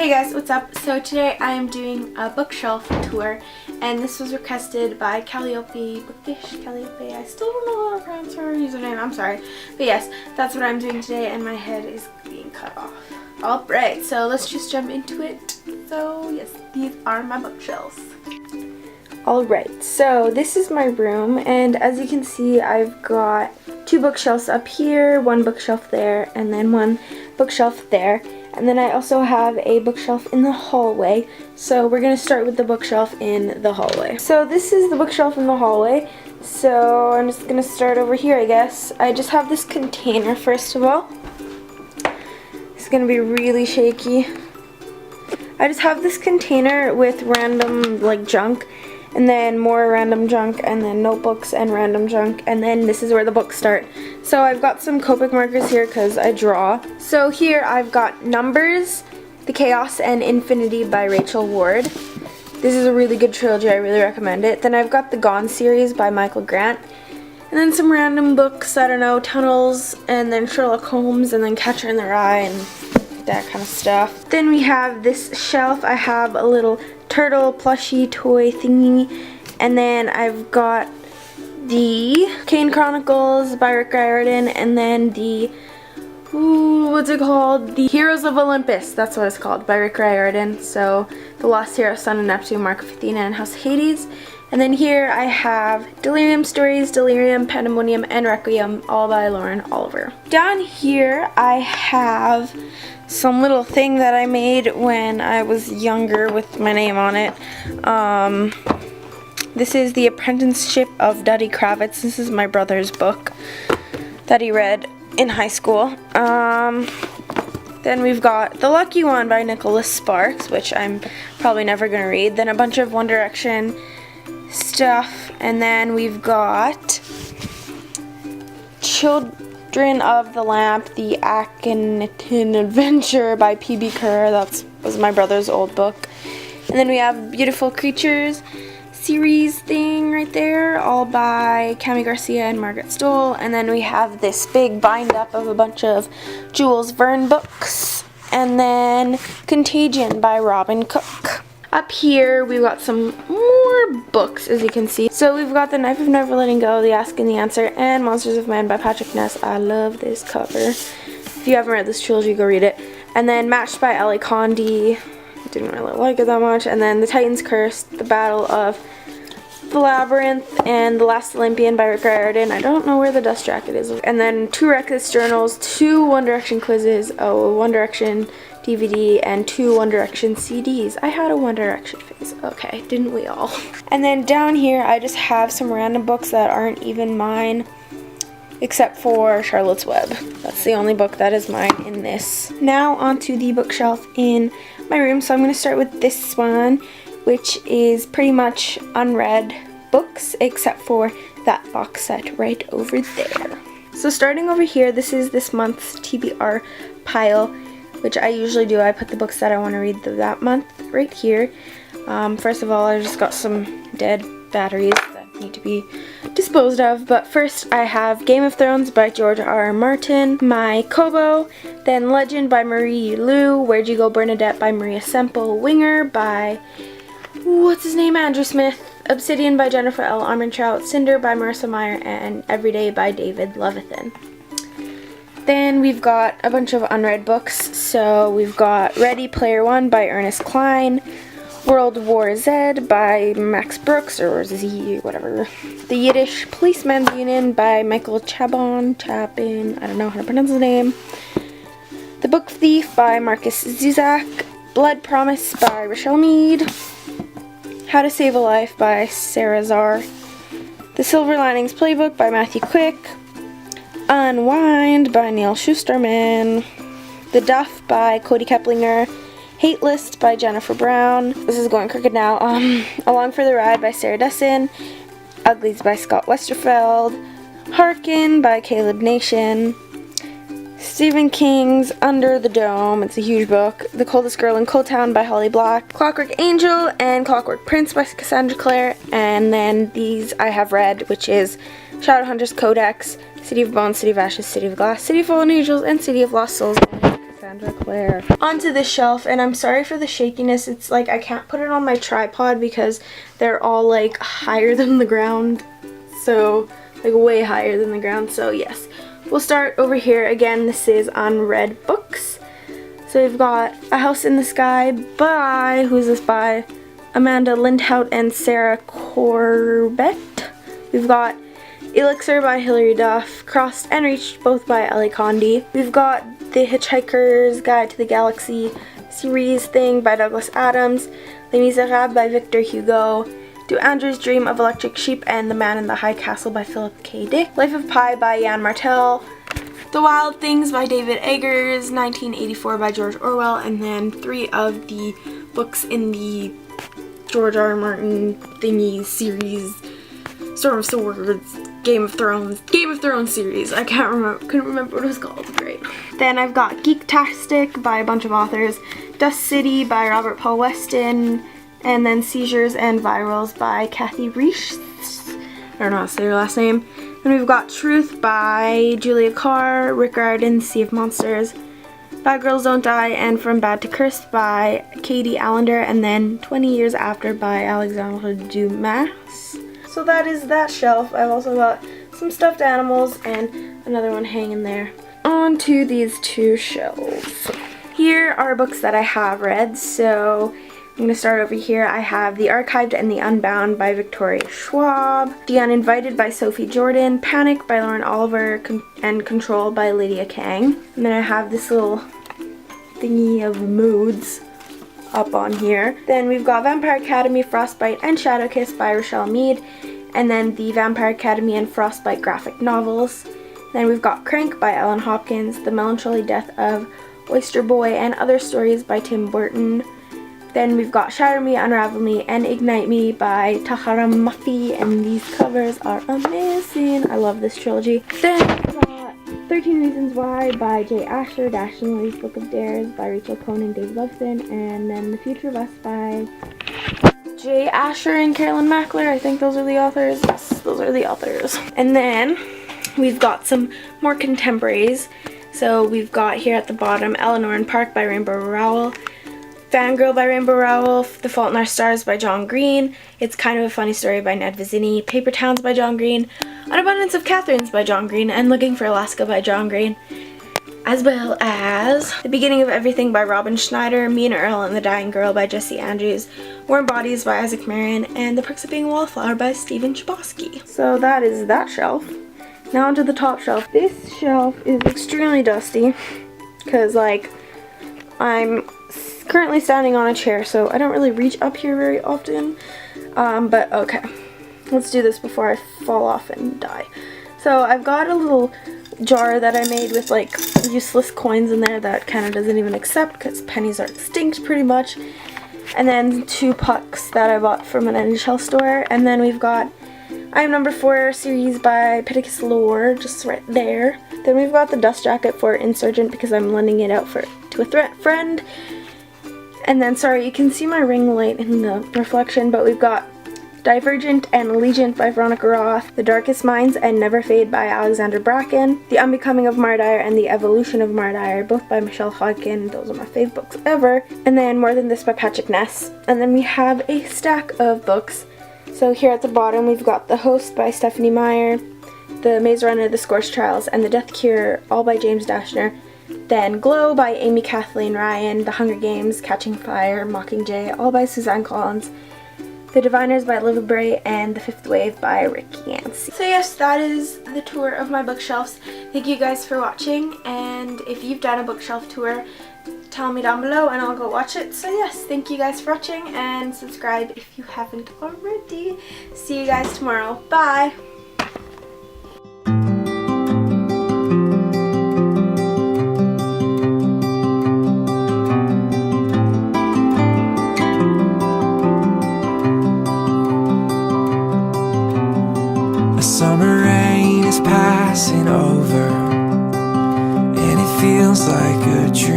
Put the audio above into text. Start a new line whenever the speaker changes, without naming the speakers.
Hey guys, what's up? So today I am doing a bookshelf tour, and this was requested by Calliope Bookish. Calliope, I still don't know how to pronounce her username, I'm sorry. But yes, that's what I'm doing today, and my head is being cut off. Alright, so let's just jump into it. So yes, these are my bookshelves. Alright, so this is my room, and as you can see, I've got two bookshelves up here, one bookshelf there, and then one bookshelf there. And then I also have a bookshelf in the hallway. So we're going to start with the bookshelf in the hallway. So this is the bookshelf in the hallway. So I'm just going to start over here, I guess. I just have this container first of all. It's going to be really shaky. I just have this container with random like junk, and then more random junk, and then notebooks and random junk, and then this is where the books start. So I've got some Copic markers here because I draw. So here I've got Numbers, The Chaos, and Infinity by Rachel Ward. This is a really good trilogy, I really recommend it. Then I've got the Gone series by Michael Grant. And then some random books, I don't know, Tunnels, and then Sherlock Holmes, and then Catcher in the Rye, and that kind of stuff. Then we have this shelf. I have a little turtle plushie toy thingy, and then I've got the Kane Chronicles by Rick Riordan, and then the what's it called? The Heroes of Olympus, that's what it's called, by Rick Riordan. So The Lost Hero, Son of Neptune, Mark of Athena, and House of Hades. And then here I have Delirium Stories, Delirium, Pandemonium, and Requiem, all by Lauren Oliver. Down here I have some little thing that I made when I was younger with my name on it. This is The Apprenticeship of Duddy Kravitz. This is my brother's book that he read in high school. Then we've got The Lucky One by Nicholas Sparks, which I'm probably never going to read. Then a bunch of One Direction stuff. And then we've got Children of the Lamp, The Akhenaten Adventure by P.B. Kerr. That was my brother's old book. And then we have Beautiful Creatures series thing right there, all by Cami Garcia and Margaret Stoll. And then we have this big bind up of a bunch of Jules Verne books. And then Contagion by Robin Cook. Up here we've got some more books, as you can see. So we've got The Knife of Never Letting Go, The Ask and the Answer, and Monsters of Men by Patrick Ness. I love this cover. If you haven't read this trilogy, go read it. And then Matched by Ellie Condi. Didn't really like it that much. And then The Titan's Curse, The Battle of the Labyrinth, and The Last Olympian by Rick Riordan. I don't know where the dust jacket is. And then 2 Reckless Journals, 2 One Direction quizzes, a One Direction DVD, and 2 One Direction CDs. I had a One Direction phase. Okay, didn't we all? And then down here I just have some random books that aren't even mine, except for Charlotte's Web. That's the only book that is mine in this. Now onto the bookshelf in my room. So I'm going to start with this one, which is pretty much unread books, except for that box set right over there. So starting over here, this is this month's TBR pile, which I usually do. I put the books that I want to read that month right here. First of all, I just got some dead batteries that need to be disposed of. But first I have Game of Thrones by George R.R. Martin, my Kobo, then Legend by Marie Lu, Where'd You Go Bernadette by Maria Semple, Winger by, what's his name, Andrew Smith, Obsidian by Jennifer L. Armentrout, Cinder by Marissa Meyer, and Everyday by David Levithan. Then we've got a bunch of unread books. So we've got Ready Player One by Ernest Cline, World War Z by Max Brooks, or Z, whatever. The Yiddish Policeman's Union by Michael Chabon, I don't know how to pronounce his name. The Book Thief by Marcus Zuzak, Blood Promise by Rochelle Mead, How to Save a Life by Sarah Zarr, The Silver Linings Playbook by Matthew Quick, Unwind by Neil Schusterman, The Duff by Cody Keplinger, Hate List by Jennifer Brown, this is going crooked now, Along for the Ride by Sarah Dessin, Uglies by Scott Westerfeld, Harkin by Caleb Nation, Stephen King's Under the Dome, it's a huge book, The Coldest Girl in Cold Town by Holly Black, Clockwork Angel and Clockwork Prince by Cassandra Clare, and then these I have read, which is Shadowhunters Codex, City of Bones, City of Ashes, City of Glass, City of Fallen Angels, and City of Lost Souls by Alexandra Clare. Onto this shelf, and I'm sorry for the shakiness. It's like I can't put it on my tripod because they're all like higher than the ground. So like way higher than the ground. So yes, we'll start over here. Again, this is unread books. So we've got A House in the Sky by, who's this by? Amanda Lindhout and Sarah Corbett. We've got Elixir by Hilary Duff, Crossed and Reached, both by Ellie Condi. We've got The Hitchhiker's Guide to the Galaxy series thing by Douglas Adams, Les Miserables by Victor Hugo, Do Andrews Dream of Electric Sheep and The Man in the High Castle by Philip K. Dick, Life of Pi by Yann Martel, The Wild Things by David Eggers, 1984 by George Orwell, and then 3 of the books in the George R. R. Martin thingy series, Storm of Swords, Game of Thrones series. I couldn't remember what it was called. Great. Then I've got Geektastic by a bunch of authors, Dust City by Robert Paul Weston, and then Seizures and Virals by Kathy Reese. I don't know how to say her last name. Then we've got Truth by Julia Carr, Rick Riordan, Sea of Monsters, Bad Girls Don't Die, and From Bad to Cursed by Katie Allender, and then 20 Years After by Alexandre Dumas. So that is that shelf. I've also got some stuffed animals and another one hanging there. On to these 2 shelves. Here are books that I have read. So I'm going to start over here. I have The Archived and the Unbound by Victoria Schwab, The Uninvited by Sophie Jordan, Panic by Lauren Oliver, and Control by Lydia Kang. And then I have this little thingy of moods up on here. Then we've got Vampire Academy, Frostbite, and Shadowkiss by Rochelle Mead, and then the Vampire Academy and Frostbite graphic novels. Then we've got Crank by Ellen Hopkins, The Melancholy Death of Oyster Boy, and Other Stories by Tim Burton. Then we've got Shatter Me, Unravel Me, and Ignite Me by Tahara Maffi, and these covers are amazing. I love this trilogy. Then we've got 13 Reasons Why by Jay Asher, Dash and Louise Book of Dares by Rachel Cohn and Dave Loveson, and then The Future of Us by Jay Asher and Carolyn Mackler. I think those are the authors. Yes, those are the authors. And then we've got some more contemporaries. So we've got here at the bottom Eleanor and Park by Rainbow Rowell, Fangirl by Rainbow Rowell, The Fault in Our Stars by John Green, It's Kind of a Funny Story by Ned Vizzini, Paper Towns by John Green, An Abundance of Catherines by John Green, and Looking for Alaska by John Green, as well as The Beginning of Everything by Robin Schneider, Me and Earl and the Dying Girl by Jesse Andrews, Warm Bodies by Isaac Marion, and The Perks of Being a Wallflower by Stephen Chbosky. So that is that shelf. Now onto the top shelf. This shelf is extremely dusty because like I'm currently standing on a chair, so I don't really reach up here very often. But okay, let's do this before I fall off and die. So I've got a little jar that I made with like useless coins in there that kind of doesn't even accept because pennies are extinct pretty much. And then 2 pucks that I bought from an NHL store. And then we've got I Am Number 4 series by Pittacus Lore, just right there. Then we've got the dust jacket for Insurgent because I'm lending it out to a friend. And then, sorry, you can see my ring light in the reflection, but we've got Divergent and Allegiant by Veronica Roth, The Darkest Minds and Never Fade by Alexander Bracken, The Unbecoming of Mardire and The Evolution of Mardire, both by Michelle Hodkin. Those are my fave books ever. And then More Than This by Patrick Ness. And then we have a stack of books. So here at the bottom we've got The Host by Stephanie Meyer, The Maze Runner, The Scorched Trials, and The Death Cure, all by James Dashner. Then Glow by Amy Kathleen Ryan, The Hunger Games, Catching Fire, Mockingjay, all by Suzanne Collins, The Diviners by Liva Bray, and The Fifth Wave by Rick Yancey. So yes, that is the tour of my bookshelves. Thank you guys for watching, and if you've done a bookshelf tour, tell me down below and I'll go watch it. So yes, thank you guys for watching, and subscribe if you haven't already. See you guys tomorrow. Bye!
Summer rain is passing over, and it feels like a dream.